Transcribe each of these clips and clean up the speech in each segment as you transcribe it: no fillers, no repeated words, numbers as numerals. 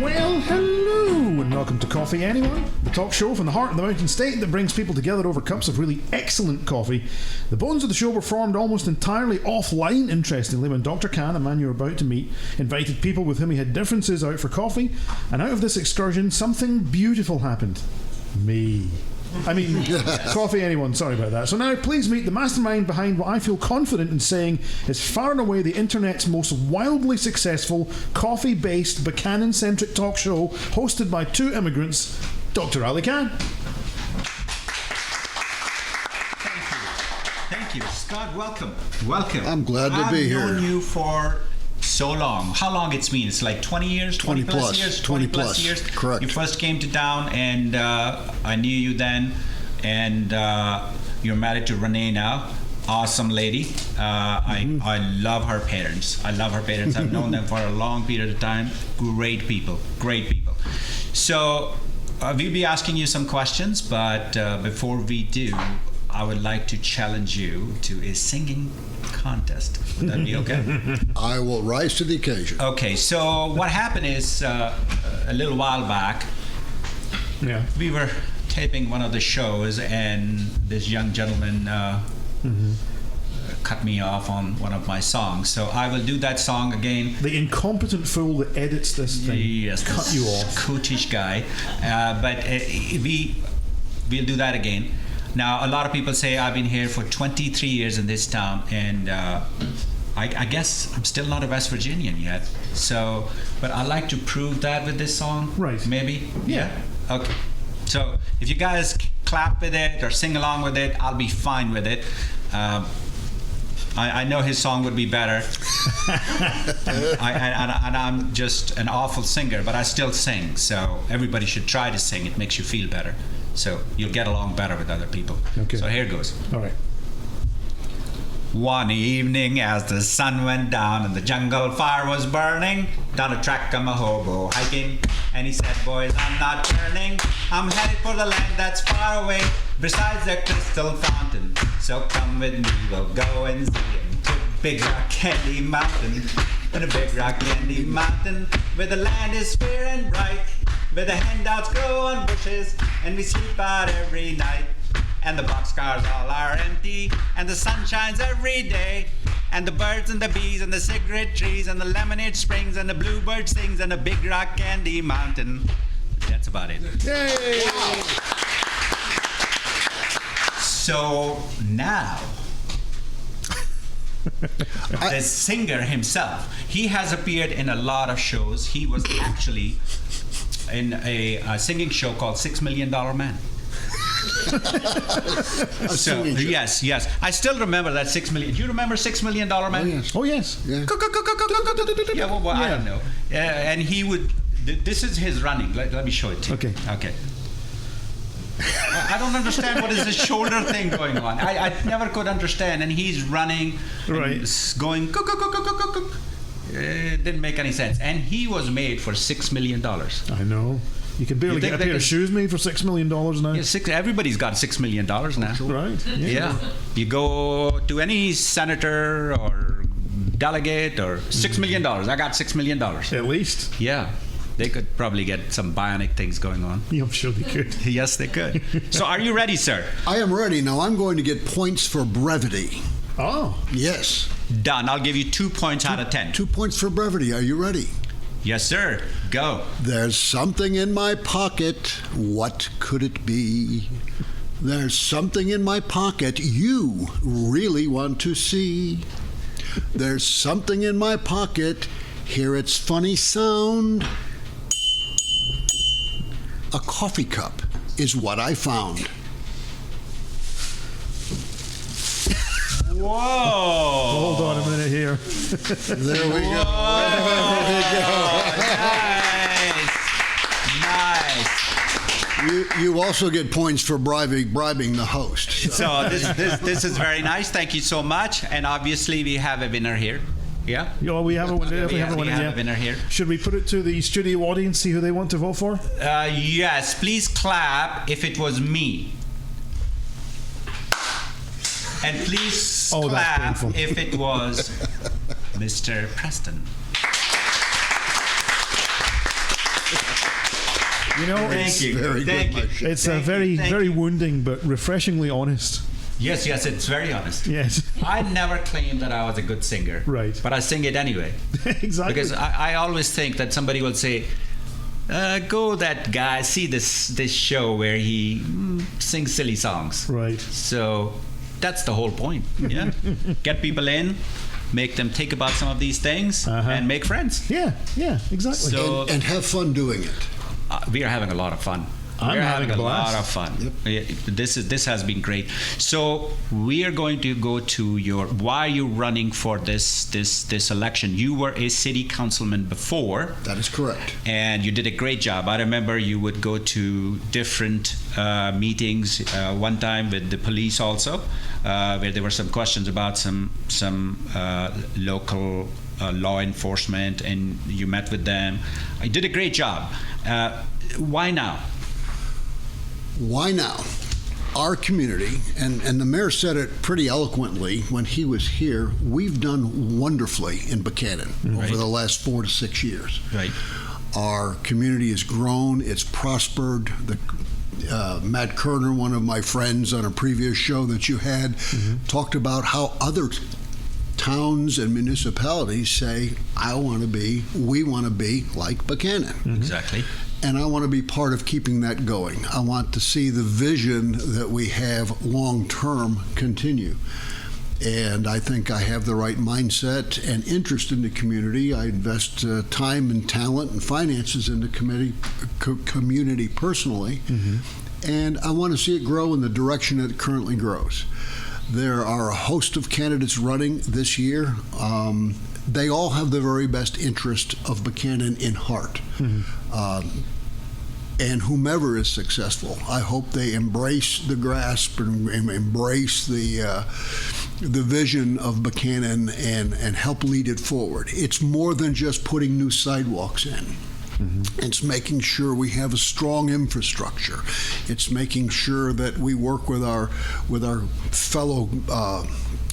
Well, hello, and welcome to Coffee Anyone, the talk show from the heart of the Mountain State that brings people together over cups of really excellent coffee. The bones of the show were formed almost entirely offline, interestingly, when Dr. Khan, a man you're about to meet, invited people with whom he had differences out for coffee, and out of this excursion, something beautiful happened. Me. Coffee Anyone, sorry about that. So now please meet the mastermind behind what I feel confident in saying is far and away the internet's most wildly successful coffee-based Buchanan-centric talk show hosted by two immigrants, Dr. Ali Khan. Thank you. Scott, welcome. Welcome. I'm glad to be here. I've known you for so long. How long it's been? It's like 20 years? 20 plus years? 20 plus years? Correct. You first came to town, and I knew you then, and you're married to Renee now. Awesome lady. I love her parents. I've known them for a long period of time. Great people. So we'll be asking you some questions, but before we do, I would like to challenge you to a singing contest. Would that be okay? I will rise to the occasion. Okay, so what happened is a little while back, we were taping one of the shows, and this young gentleman cut me off on one of my songs. So I will do that song again. The incompetent fool that edits this thing. Yes, cut you off. Cootish guy. But we'll do that again. Now, a lot of people say I've been here for 23 years in this town, and I guess I'm still not a West Virginian yet. So, but I like to prove that with this song. Right. Maybe? Yeah. Okay. So, if you guys clap with it or sing along with it, I'll be fine with it. I know his song would be better. And I'm just an awful singer, but I still sing. So, everybody should try to sing. It makes you feel better. So you'll get along better with other people. Okay. So here goes. All right. One evening as the sun went down and the jungle fire was burning, down a track I'm a hobo hiking, and he said, boys, I'm not turning. I'm headed for the land that's far away, besides the crystal fountain. So come with me, we'll go and see him to Big Rock Candy Mountain. In a Big Rock Candy Mountain, where the land is fair and bright, where the handouts grow on bushes, and we sleep out every night. And the boxcars all are empty, and the sun shines every day. And the birds and the bees and the cigarette trees and the lemonade springs and the bluebird sings and the Big Rock Candy Mountain. That's about it. Yay! Wow. So now, the singer himself, he has appeared in a lot of shows. He was actually in a singing show called $6 Million Man. So yes, I still remember that $6 million. Do you remember $6 Million Man? Oh yes. Yeah. Yeah. Well, I don't know. And he would. This is his running. Let me show it to you. Okay. I don't understand what is this shoulder thing going on. I never could understand. And he's running, right, going. It didn't make any sense. And he was made for $6 million. I know. You can barely get a pair of shoes made for $6 million now. Yeah, everybody's got $6 million now. Right. Yeah. You go to any senator or delegate or $6 million. I got $6 million. At least. Yeah. They could probably get some bionic things going on. Yeah, I'm sure they could. Yes, they could. So are you ready, sir? I am ready. Now I'm going to get points for brevity. Oh. Yes. Done. I'll give you 2 points out of 10. 2 points for brevity. Are you ready? Yes, sir. Go. There's something in my pocket. What could it be? There's something in my pocket you really want to see. There's something in my pocket. Hear its funny sound. A coffee cup is what I found. Whoa! Hold on a minute here. There we go. There we go. Nice. You also get points for bribing the host. So this is very nice. Thank you so much. And obviously we have a winner here. Yeah? Oh, we have a winner. We have a winner here. Should we put it to the studio audience, see who they want to vote for? Yes. Please clap if it was me. And please clap if it was Mr. Preston. You know, Thank you. very Thank good, you. Mike. it's Thank very, you. Thank very you. wounding, but refreshingly honest. Yes, it's very honest. Yes. I never claimed that I was a good singer. Right. But I sing it anyway. Exactly. Because I always think that somebody will say, go that guy, see this show where he sings silly songs. Right. So that's the whole point. Yeah. Get people in, make them think about some of these things, and make friends. Yeah, exactly. So- And have fun doing it. We are having a lot of fun. I'm We're having having a a lot blast. of fun. Yeah, this has been great. So we are going to go to your. Why are you running for this election? You were a city councilman before, That is correct. and you did a great job. I remember you would go to different meetings. One time with the police also, where there were some questions about some local law enforcement, and you met with them. You did a great job. Why now? Why now? Our community, and the mayor said it pretty eloquently when he was here, we've done wonderfully in Buchanan over Right. the last 4 to 6 years. Right. Our community has grown, it's prospered. Matt Kerner, one of my friends on a previous show that you had, talked about how other towns and municipalities say, we want to be like Buchanan. Exactly. And I want to be part of keeping that going. I want to see the vision that we have long term continue. And I think I have the right mindset and interest in the community. I invest time and talent and finances in the community personally. And I want to see it grow in the direction that it currently grows. There are a host of candidates running this year. They all have the very best interest of Buchanan in heart. And whomever is successful, I hope they embrace the grasp and embrace the vision of Buchanan and help lead it forward. It's more than just putting new sidewalks in. It's making sure we have a strong infrastructure. It's making sure that we work with our fellow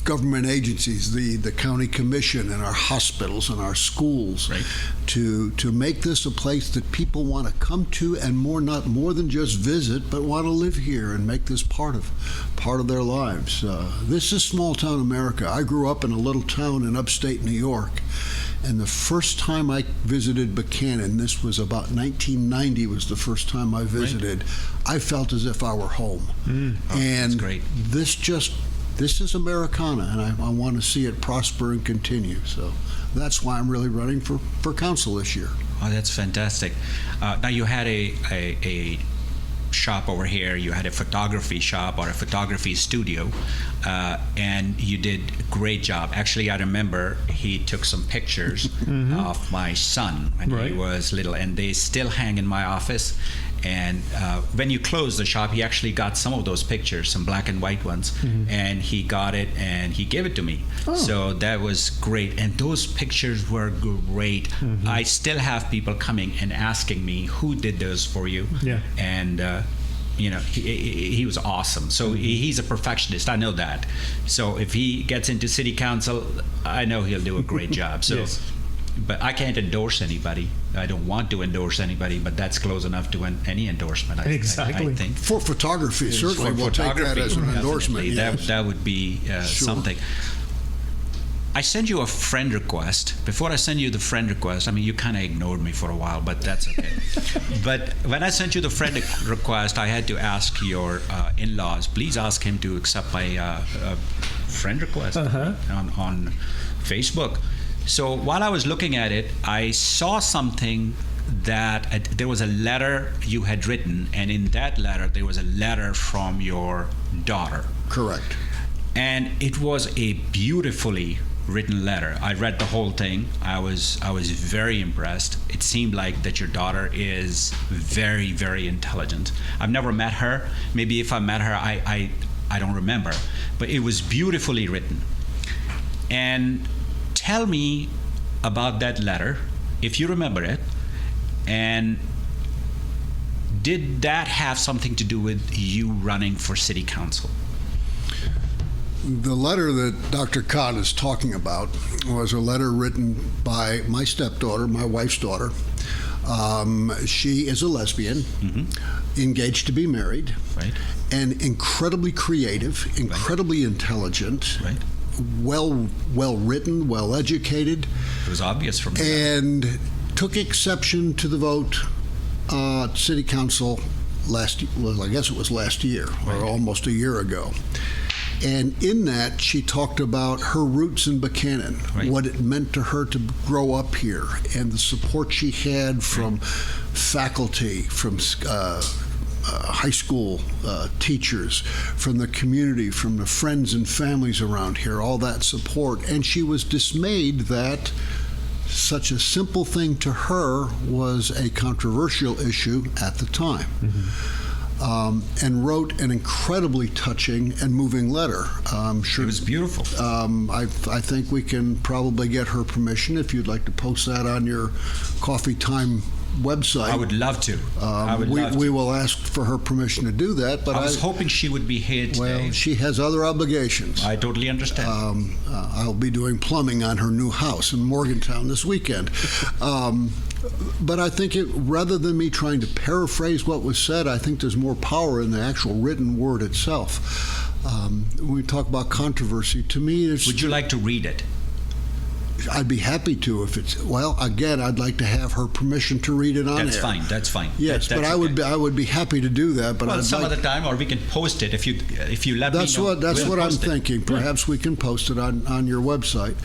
government agencies, the county commission and our hospitals and our schools, Right. to make this a place that people want to come to and not more than just visit, but want to live here and make this part of their lives. This is small town America. I grew up in a little town in upstate New York. And the first time I visited Buchanan, this was about 1990 was the first time I visited, I felt as if I were home. And that's great. This is Americana, and I want to see it prosper and continue. So that's why I'm really running for council this year. Oh, that's fantastic. Now you had a shop over here. You had a photography shop or a photography studio, and you did a great job. Actually, I remember he took some pictures of my son when Right. he was little, and they still hang in my office. And when you closed the shop, he actually got some of those pictures, some black and white ones, and he got it and he gave it to me. So that was great. And those pictures were great. I still have people coming and asking me, who did those for you? Yeah. And he was awesome. So he's a perfectionist. I know that. So if he gets into city council, I know he'll do a great job. So. Yes. But I can't endorse anybody. I don't want to endorse anybody, but that's close enough to any endorsement, I Exactly. I think. For photography, certainly For we'll take that photography, as an definitely. endorsement. Yes. That would be something. I sent you a friend request. Before I send you the friend request, I mean, you kind of ignored me for a while, but that's okay. But when I sent you the friend request, I had to ask your in-laws, please ask him to accept my friend request on Facebook. So while I was looking at it, I saw something that there was a letter you had written, and in that letter, there was a letter from your daughter. Correct. And it was a beautifully written letter. I read the whole thing. I was very impressed. It seemed like that your daughter is very, very intelligent. I've never met her. Maybe if I met her, I don't remember. But it was beautifully written. And tell me about that letter, if you remember it, and did that have something to do with you running for city council? The letter that Dr. Codd is talking about was a letter written by my stepdaughter, my wife's daughter, She is a lesbian, engaged to be married, Right. and incredibly creative, incredibly intelligent, Right. well written, well educated, It was obvious from that. and took exception to the vote at City Council last year, or almost a year ago. And in that, she talked about her roots in Buchanan, Right. what it meant to her to grow up here, and the support she had from faculty, from high school teachers, from the community, from the friends and families around here, all that support. And she was dismayed that such a simple thing to her was a controversial issue at the time. And wrote an incredibly touching and moving letter. It was beautiful. I think we can probably get her permission if you'd like to post that on your Coffee Time website. I would love to. We will ask for her permission to do that. But I was hoping she would be here today. Well, she has other obligations. I totally understand. I'll be doing plumbing on her new house in Morgantown this weekend. But I think rather than me trying to paraphrase what was said, I think there's more power in the actual written word itself. When we talk about controversy, to me, Would you like to read it? I'd be happy to if it's, well, again, I'd like to have her permission to read it on That's air. fine. That's fine. Yes, That's but okay. I would be happy to do that. But Well, I'd some like, other time, or we can post it if you let me know. That's We'll what I'm post it. thinking. Perhaps we can post it on your website.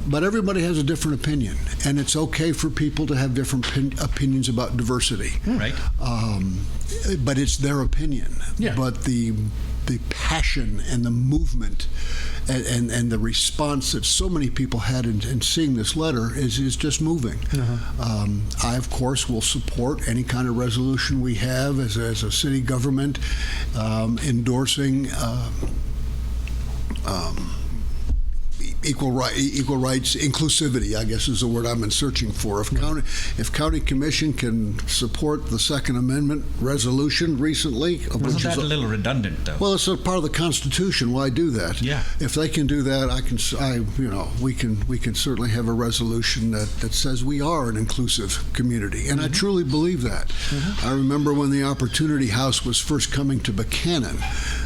But everybody has a different opinion, and it's okay for people to have different opinions about diversity. Right. But it's their opinion. Yeah. But the passion and the movement and the response that so many people had in seeing this letter is just moving. I, of course, will support any kind of resolution we have as a city government endorsing equal rights, inclusivity, I guess is the word I've been searching for. If county commission can support the Second Amendment resolution recently, Wasn't that a little redundant, though? well, it's a part of the Constitution. Why do that? Yeah. If they can do that, we can certainly have a resolution that says we are an inclusive community, and I truly believe that. I remember when the Opportunity House was first coming to Buchanan,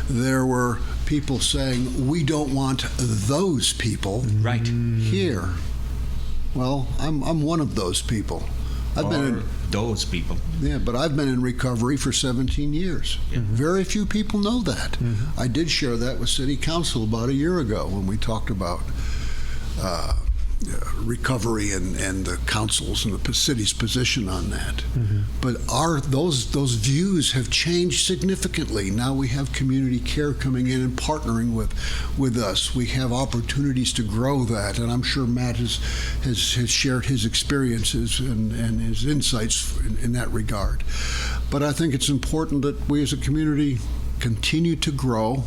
there were people saying, we don't want those people Right. here. Well, I'm one of those people. I've been in, those people. yeah, but I've been in recovery for 17 years. Very few people know that. I did share that with City Council about a year ago when we talked about recovery and the councils and the city's position on that. But those views have changed significantly. Now we have community care coming in and partnering with us. We have opportunities to grow that, and I'm sure Matt has shared his experiences and his insights in that regard. But I think it's important that we as a community continue to grow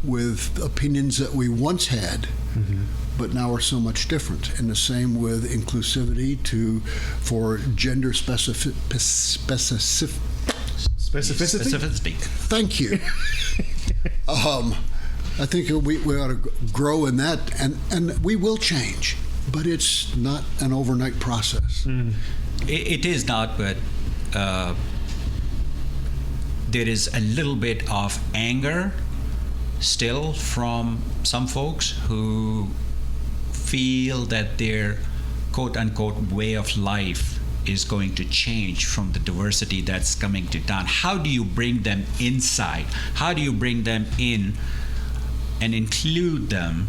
with opinions that we once had, but now are so much different. And the same with inclusivity for gender specificity. Specificity? Thank you. I think we ought to grow in that, and we will change, but it's not an overnight process. It is not, but there is a little bit of anger still from some folks who feel that their quote-unquote way of life is going to change from the diversity that's coming to town. How do you bring them inside? How do you bring them in and include them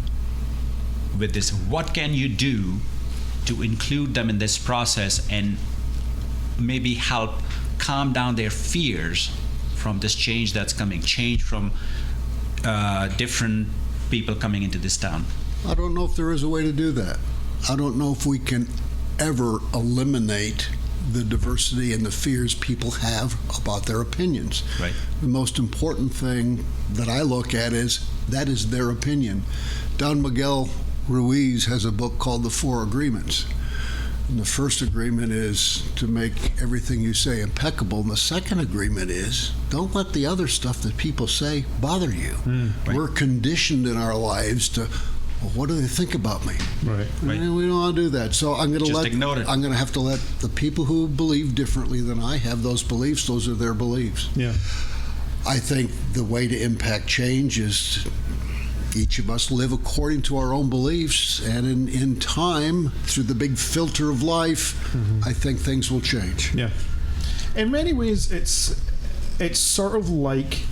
with this? What can you do to include them in this process and maybe help calm down their fears from this change that's coming, change from different people coming into this town? I don't know if there is a way to do that. I don't know if we can ever eliminate the diversity and the fears people have about their opinions. Right. The most important thing that I look at is that is their opinion. Don Miguel Ruiz has a book called The Four Agreements. And the first agreement is to make everything you say impeccable. And the second agreement is don't let the other stuff that people say bother you. Right. We're conditioned in our lives to well, what do they think about me? Right. And we don't want to do that. So I'm going to have to let the people who believe differently than I have those beliefs. Those are their beliefs. Yeah. I think the way to impact change is each of us live according to our own beliefs, and in time, through the big filter of life, I think things will change. Yeah. In many ways, it's sort of like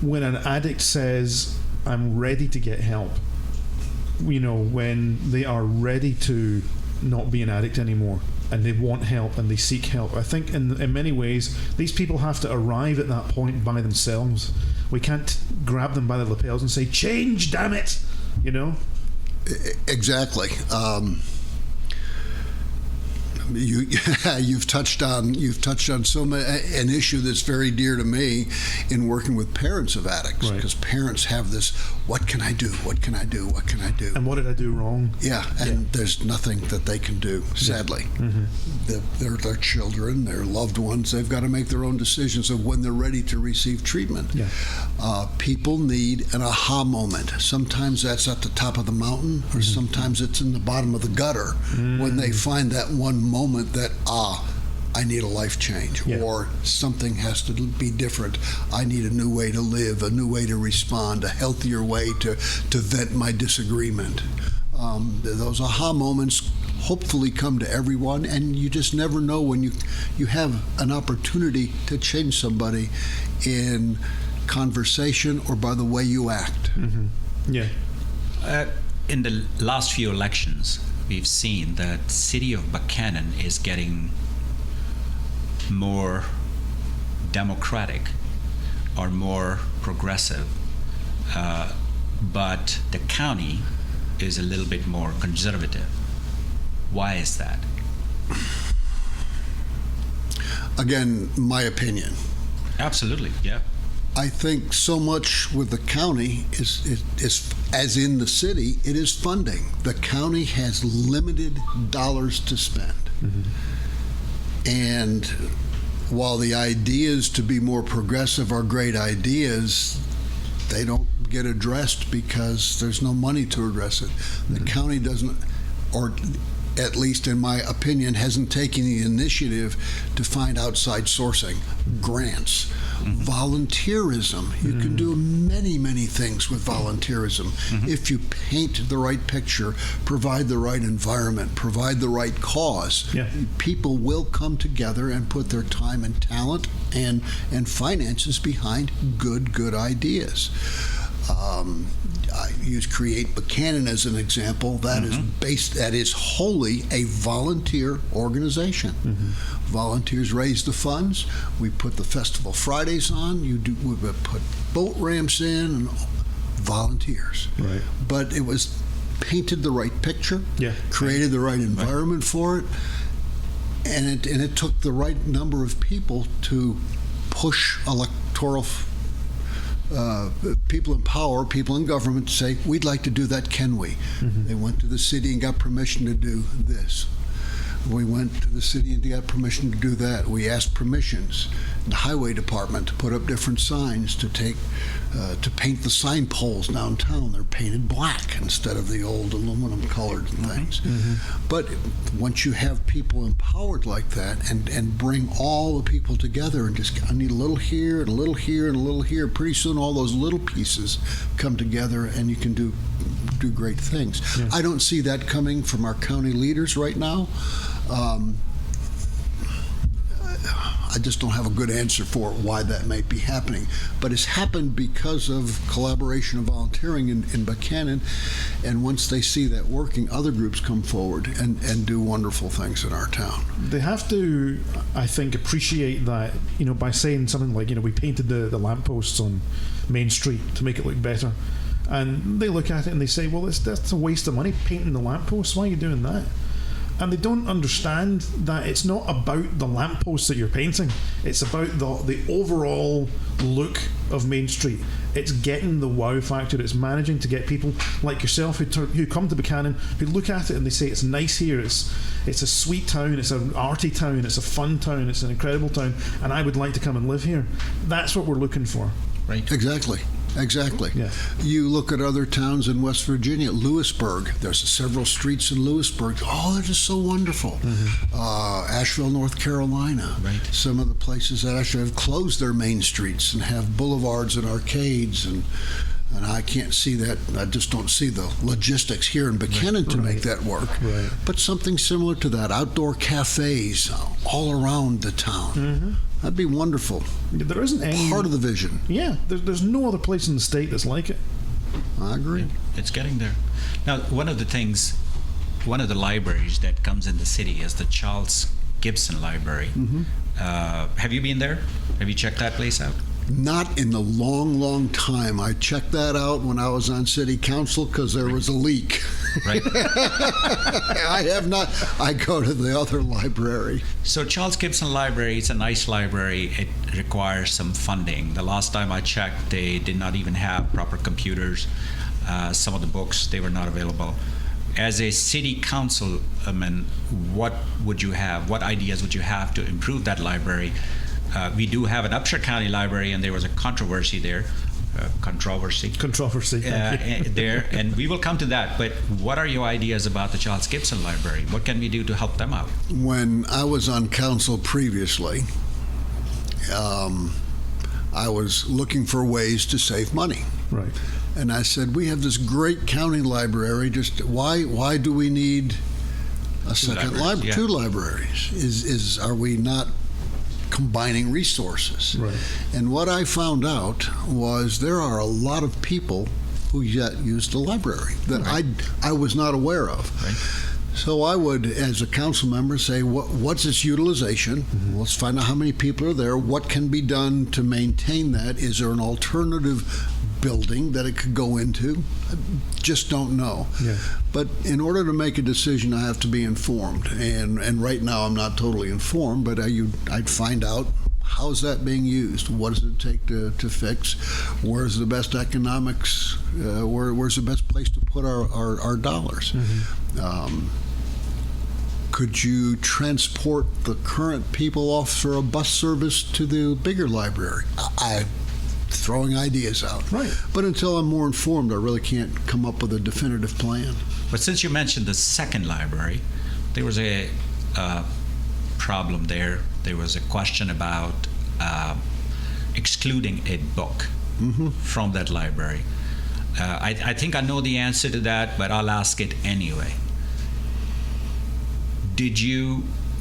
when an addict says, I'm ready to get help. You know, when they are ready to not be an addict anymore and they want help and they seek help. I think in many ways, these people have to arrive at that point by themselves. We can't grab them by the lapels and say, change, damn it, you know? Exactly. You've touched on an issue that's very dear to me in working with parents of addicts, because parents have this, what can I do? What can I do? What can I do? And what did I do wrong? Yeah, and there's nothing that they can do, sadly. Their children, their loved ones, they've got to make their own decisions of when they're ready to receive treatment. People need an aha moment. Sometimes that's at the top of the mountain, or sometimes it's in the bottom of the gutter when they find that one moment that, I need a life change, or something has to be different. I need a new way to live, a new way to respond, a healthier way to vent my disagreement. Those aha moments hopefully come to everyone, and you just never know when you have an opportunity to change somebody in conversation or by the way you act. In the last few elections, we've seen that city of Buchanan is getting more democratic or more progressive, but the county is a little bit more conservative. Why is that? Again, my opinion. Absolutely, yeah. I think so much with the county is as in the city, it is funding. The county has limited dollars to spend. And while the ideas to be more progressive are great ideas, they don't get addressed because there's no money to address it. The county doesn't, or at least in my opinion, hasn't taken the initiative to find outside sourcing, grants, volunteerism. You can do many, many things with volunteerism if you paint the right picture, provide the right environment, provide the right cause. People will come together and put their time and talent and finances behind good ideas. I use Create Buchanan as an example. That is wholly a volunteer organization. Volunteers raise the funds. We put the Festival Fridays on. We put boat ramps in. And volunteers. But it was painted the right picture. Created the right environment for it, and it took the right number of people to push electoral. People in power, people in government say, we'd like to do that, can we? They went to the city and got permission to do this. We went to the city and got permission to do that. We asked permissions in the highway department to put up different signs, to paint the sign poles downtown. They're painted black instead of the old aluminum colored things. But once you have people empowered like that and bring all the people together and just, I need a little here and a little here and a little here, pretty soon all those little pieces come together and you can do great things. I don't see that coming from our county leaders right now. I just don't have a good answer for why that might be happening. But it's happened because of collaboration and volunteering in Buchanan. And once they see that working, other groups come forward and do wonderful things in our town. They have to, I think, appreciate that, by saying something like, we painted the lampposts on Main Street to make it look better. And they look at it and they say, well, that's a waste of money painting the lampposts. Why are you doing that? And they don't understand that it's not about the lampposts that you're painting. It's about the overall look of Main Street. It's getting the wow factor. It's managing to get people like yourself who come to Buchanan, who look at it and they say, it's nice here, it's a sweet town, it's an arty town, it's a fun town, it's an incredible town, and I would like to come and live here. That's what we're looking for. Right. Exactly. Exactly. Yeah. You look at other towns in West Virginia, Lewisburg. There's several streets in Lewisburg. Oh, they're just so wonderful. Asheville, North Carolina. Right. Some of the places that actually have closed their main streets and have boulevards and arcades, and I can't see that. I just don't see the logistics here in Buchanan to make that work. Right. But something similar to that, outdoor cafes all around the town. That'd be wonderful. There isn't any Part of the vision. Yeah, there's no other place in the state that's like it. I agree. It's getting there. Now, one of the libraries that comes in the city is the Charles Gibson Library. Have you been there? Have you checked that place out? Not in a long, long time. I checked that out when I was on city council because there was a leak. Right. I have not. I go to the other library. So Charles Gibson Library, it's a nice library. It requires some funding. The last time I checked, they did not even have proper computers. Some of the books, they were not available. As a city councilman, what would you have? What ideas would you have to improve that library? We do have an Upshur County Library, and there was a controversy there. Controversy there, and we will come to that. But what are your ideas about the Charles Gibson Library? What can we do to help them out? When I was on council previously, I was looking for ways to save money. Right. And I said, we have this great county library. Just why do we need a second library? Yeah. Two libraries? Are we not combining resources? Right. And what I found out was there are a lot of people who yet use the library that I was not aware of. Right. So I would, as a council member, say, what's its utilization? Let's find out how many people are there. What can be done to maintain that? Is there an alternative building that it could go into? I just don't know. Yeah. But in order to make a decision, I have to be informed. And right now, I'm not totally informed, but I'd find out how's that being used? What does it take to fix? Where's the best economics? Where's the best place to put our dollars? Could you transport the current people off for a bus service to the bigger library? I'm throwing ideas out. Right. But until I'm more informed, I really can't come up with a definitive plan. But since you mentioned the second library, there was a problem there. There was a question about excluding a book from that library. I think I know the answer to that, but I'll ask it anyway.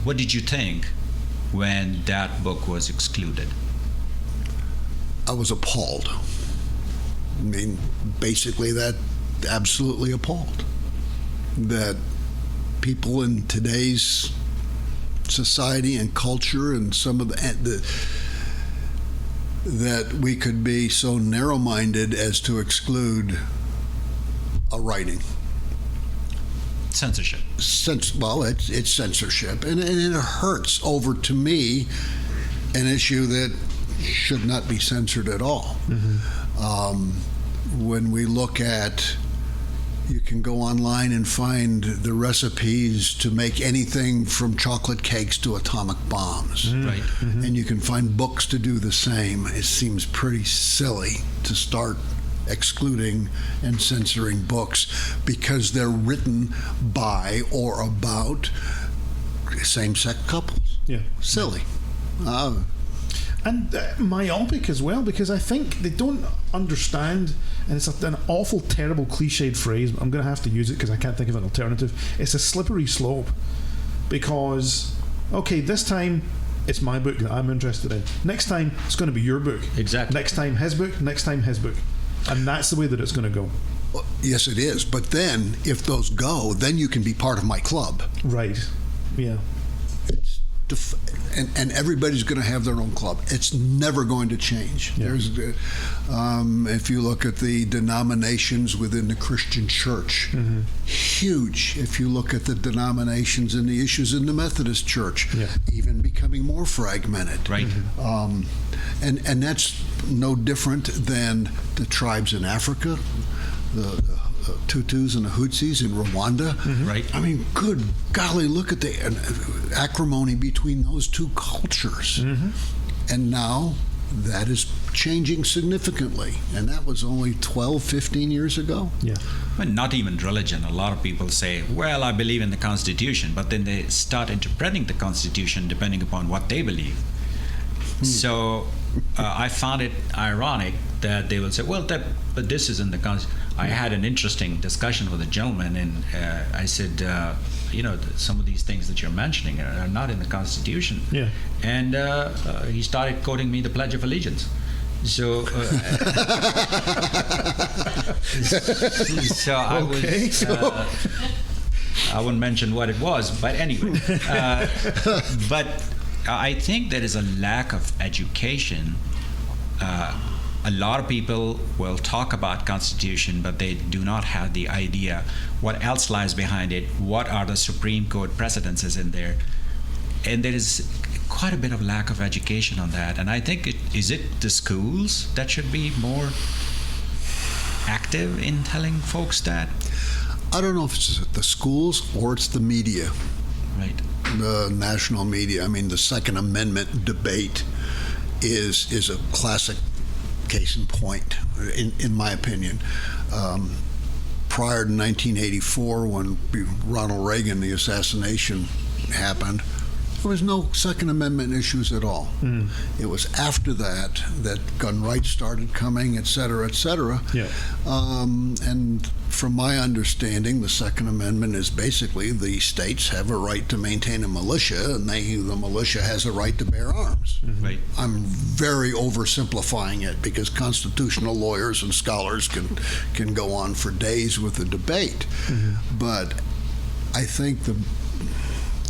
What did you think when that book was excluded? I was appalled. I mean, basically, that absolutely appalled. That people in today's society and culture and some of that we could be so narrow-minded as to exclude a writing. Censorship. Well, it's censorship, and it hurts over, to me, an issue that should not be censored at all. When we look at, you can go online and find the recipes to make anything from chocolate cakes to atomic bombs. Right. And you can find books to do the same. It seems pretty silly to start excluding and censoring books because they're written by or about same-sex couples. Yeah. Silly. And myopic as well, because I think they don't understand, and it's an awful, terrible, cliched phrase, but I'm going to have to use it because I can't think of an alternative. It's a slippery slope, because, okay, this time it's my book that I'm interested in. Next time it's going to be your book. Exactly. Next time his book, next time his book. And that's the way that it's going to go. Well, yes, it is. But then, if those go, then you can be part of my club. Right. Yeah. And everybody's going to have their own club. It's never going to change. Yeah. There's, if you look at the denominations within the Christian church, huge. If you look at the denominations and the issues in the Methodist church, even becoming more fragmented. Right. And that's no different than the tribes in Africa, the Tutus and the Hutsis in Rwanda. Right. I mean, good golly, look at the acrimony between those two cultures. And now that is changing significantly, and that was only 12, 15 years ago. Yeah. Well, not even religion. A lot of people say, well, I believe in the Constitution, but then they start interpreting the Constitution depending upon what they believe. So I found it ironic that they will say, well, but this is in the Constitution. I had an interesting discussion with a gentleman, and I said, some of these things that you're mentioning are not in the Constitution. Yeah. And he started quoting me the Pledge of Allegiance. So, so I was. I wouldn't mention what it was, but anyway. But I think there is a lack of education. A lot of people will talk about Constitution, but they do not have the idea what else lies behind it, what are the Supreme Court precedences in there. And there is quite a bit of lack of education on that. And I think, is it the schools that should be more active in telling folks that? I don't know if it's the schools or it's the media. Right. The national media. I mean, the Second Amendment debate is a classic case in point, in my opinion. Prior to 1984, when Ronald Reagan, the assassination happened, there was no Second Amendment issues at all. It was after that gun rights started coming, et cetera, et cetera. Yeah. And from my understanding, the Second Amendment is basically the states have a right to maintain a militia, and the militia has a right to bear arms. Right. I'm very oversimplifying it because constitutional lawyers and scholars can go on for days with the debate. But I think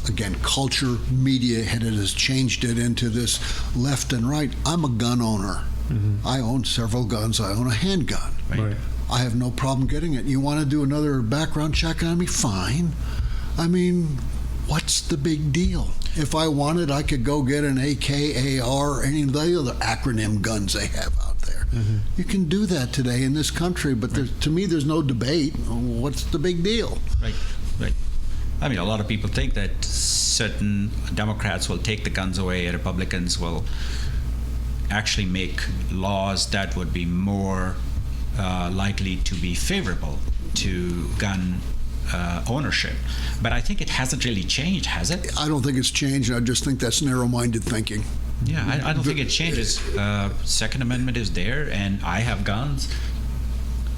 again, culture, media has changed it into this left and right. I'm a gun owner. I own several guns. I own a handgun. Right. I have no problem getting it. You want to do another background check on me? Fine. I mean, what's the big deal? If I wanted, I could go get an AK, AR, any of the other acronym guns they have out there. You can do that today in this country, but to me, there's no debate. What's the big deal? Right. I mean, a lot of people think that certain Democrats will take the guns away, and Republicans will actually make laws that would be more likely to be favorable to gun ownership. But I think it hasn't really changed, has it? I don't think it's changed. I just think that's narrow-minded thinking. Yeah, I don't think it changes. Second Amendment is there, and I have guns.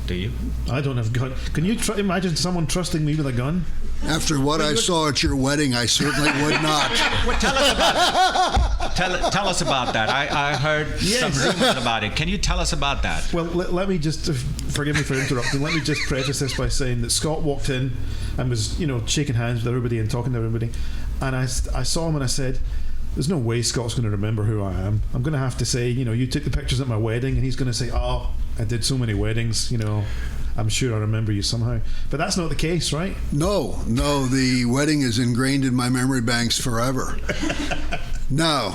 Do you? I don't have a gun. Can you imagine someone trusting me with a gun? After what I saw at your wedding, I certainly would not. Well, tell us about it. Tell us about that. I heard some rumors about it. Can you tell us about that? Well, let me just, forgive me for interrupting, let me just preface this by saying that Scott walked in and was, shaking hands with everybody and talking to everybody. And I saw him and I said, there's no way Scott's going to remember who I am. I'm going to have to say, you took the pictures at my wedding, and he's going to say, oh, I did so many weddings, I'm sure I remember you somehow. But that's not the case, right? No, the wedding is ingrained in my memory banks forever. Now,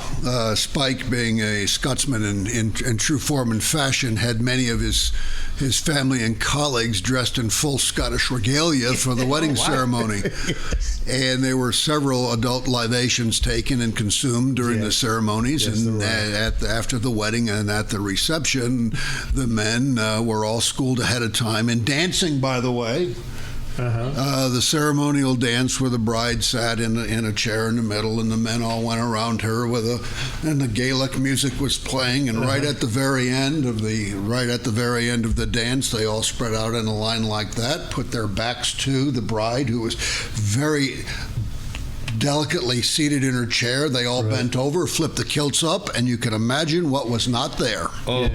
Spike, being a Scotsman in true form and fashion, had many of his family and colleagues dressed in full Scottish regalia for the wedding ceremony. And there were several adult libations taken and consumed during the ceremonies. And after the wedding and at the reception, the men were all schooled ahead of time in dancing, by the way. The ceremonial dance where the bride sat in a chair in the middle, and the men all went around her and the Gaelic music was playing. And right at the very end of the dance, they all spread out in a line like that, put their backs to the bride, who was very delicately seated in her chair. They all bent over, flipped the kilts up, and you can imagine what was not there. Oh.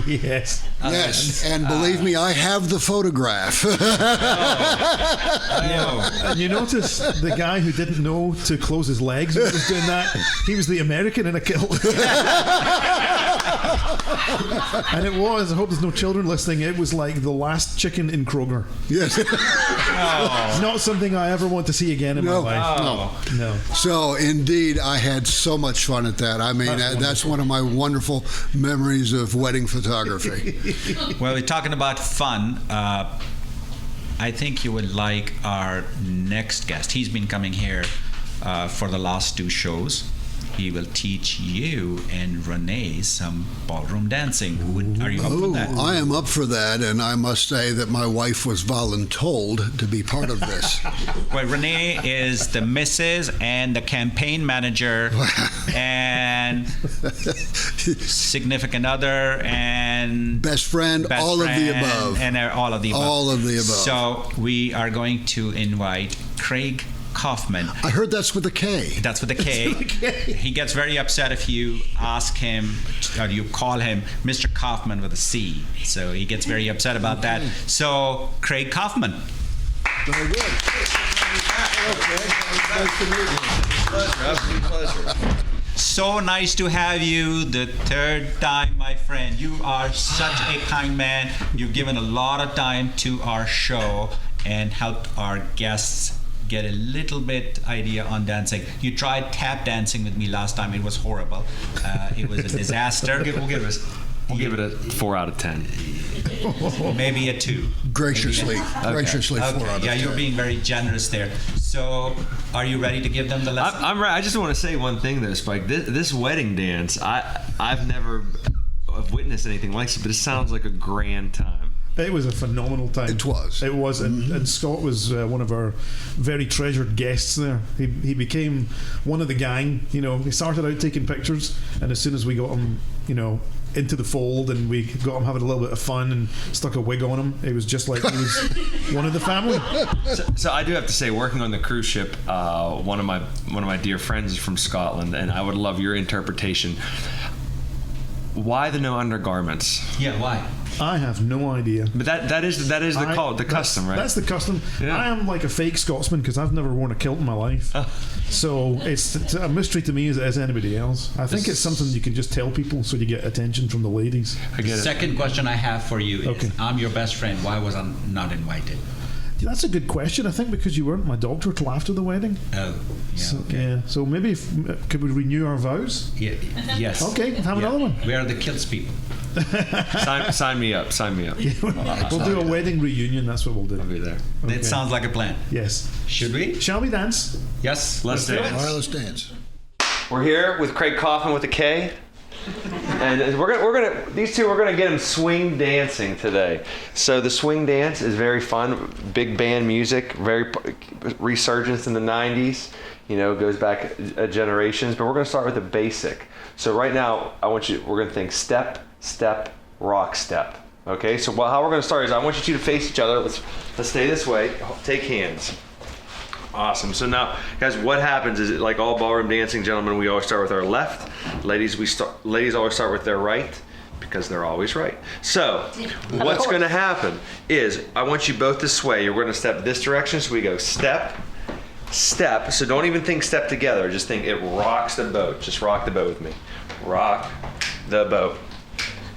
Yes. Yes, and believe me, I have the photograph. And you notice the guy who didn't know to close his legs when he was doing that, he was the American in a kilt. And it was, I hope there's no children listening, it was like the last chicken in Kroger. Yes. It's not something I ever want to see again in my life. No. So, indeed, I had so much fun at that. I mean, that's one of my wonderful memories of wedding photography. Well, we're talking about fun. I think you would like our next guest. He's been coming here for the last two shows. he will teach you and Renee some ballroom dancing. Are you up for that? I am up for that, and I must say that my wife was voluntold to be part of this. Well, Renee is the missus and the campaign manager and significant other and best friend, all of the above. And all of the above. All of the above. So we are going to invite Craig Kaufman. I heard that's with a K. That's with a K. He gets very upset if you ask him or you call him Mr. Kaufman with a C. So he gets very upset about that. So Craig Kaufman. Very good. Nice to meet you. Pleasure. So nice to have you the third time, my friend. You are such a kind man. You've given a lot of time to our show and helped our guests get a little bit idea on dancing. You tried tap dancing with me last time. It was horrible. It was a disaster. We'll give it a 4 out of 10. Maybe a 2. Graciously 4 out of 10. Yeah, you're being very generous there. So, are you ready to give them the lesson? I'm right. I just want to say one thing though, Spike. This wedding dance, I've never witnessed anything like this, but it sounds like a grand time. It was a phenomenal time. It was. It was, and Scott was one of our very treasured guests there. He became one of the gang. You know, he started out taking pictures, and as soon as we got him, you know, into the fold, and we got him having a little bit of fun and stuck a wig on him, it was just like he was one of the family. So I do have to say, working on the cruise ship, one of my dear friends is from Scotland, and I would love your interpretation. Why the no undergarments? Yeah, why? I have no idea. But that is the custom, right? That's the custom. Yeah. I am like a fake Scotsman because I've never worn a kilt in my life. So it's a mystery to me as anybody else. I think it's something you can just tell people so you get attention from the ladies. I get it. Second question I have for you is, Okay. I'm your best friend. Why was I not invited? Yeah, that's a good question. I think because you weren't my doctor till after the wedding. Oh, yeah. So, Okay. yeah. So maybe could we renew our vows? Yeah, yes. Okay, have another one. We are the kilts people. Sign me up. We'll do a wedding reunion. That's what we'll do. I'll be there. Okay. That sounds like a plan. Yes. Should we? Shall we dance? Yes. Let's do dance. All right, let's dance. We're here with Craig Kaufman with a K, and these two we're gonna get them swing dancing today. So the swing dance is very fun, big band music, very resurgence in the '90s. You know, goes back generations. But we're gonna start with the basic. So right now, we're gonna think step, step, rock, step. Okay. So how we're gonna start is I want you two to face each other. Let's stay this way. Take hands. Awesome. So now, guys, what happens is, like all ballroom dancing, gentlemen, we always start with our left. Ladies always start with their right because they're always right. So what's going to happen is I want you both to sway. You're going to step this direction. So we go step, step. So don't even think step together. Just think it rocks the boat. Just rock the boat with me. Rock the boat.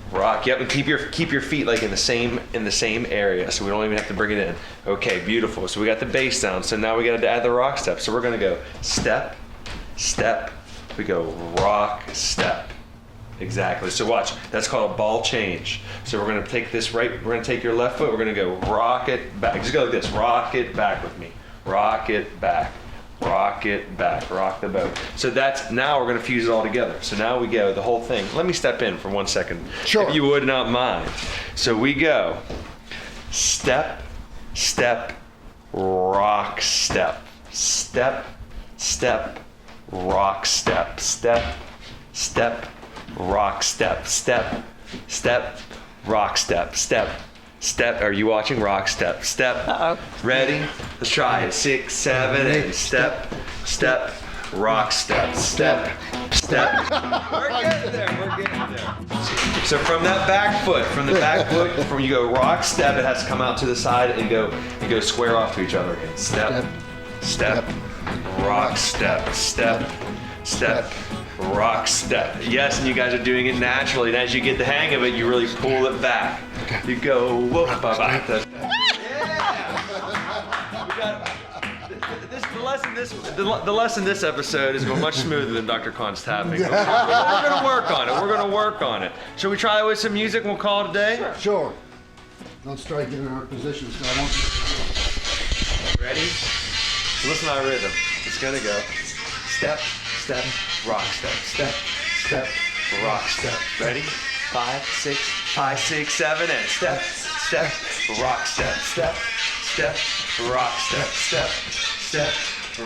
Rock. Yep, and keep your feet like in the same area, so we don't even have to bring it in. Okay, beautiful. So we got the bass down. So now we got to add the rock step. So we're gonna go step, step. We go rock, step. Exactly. So watch. That's called a ball change. So we're gonna take this right. We're gonna take your left foot. We're gonna go rock it back. Just go like this. Rock it back with me. Rock it back. Rock it back, rock the boat. So now we're going to fuse it all together. So now we go the whole thing. Let me step in for 1 second. Sure. If you would not mind. So we go step, step, rock, step. Step, step, rock, step. Step, step, rock, step. Step, step, rock, step. Step. Step. Are you watching? Rock, step, step. Uh-oh. Ready? Let's try it. 6, 7, 8. Step, step, rock, step, step, step. We're getting there. So from that back foot, from you go rock, step. It has to come out to the side and go square off to each other again. Step, step, rock, step, step, step. Rock step. Yes, and you guys are doing it naturally. And as you get the hang of it, you really pull it back. You go whoop, bye. The lesson this episode is going much smoother than Dr. Khan's tapping. We're going to work on it. Shall we try with some music and we'll call it a day? Sure. Don't start getting our positions. I want Ready? So listen to our rhythm. It's going to go step, step, rock, step, step, rock, step. Ready? 5, 6, 5, 6, 7, and step, step, rock, step, rock, step,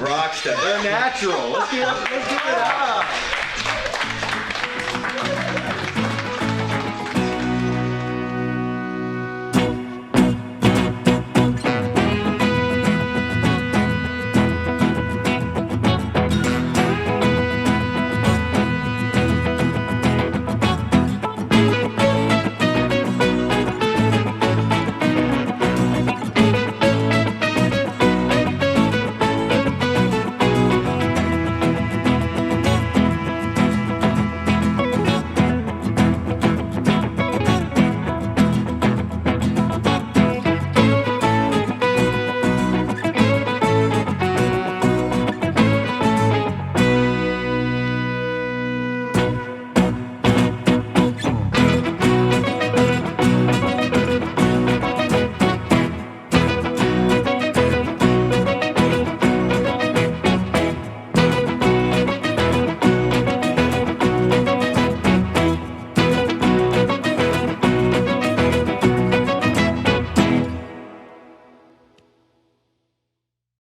rock, step. They're natural. Let's give it up.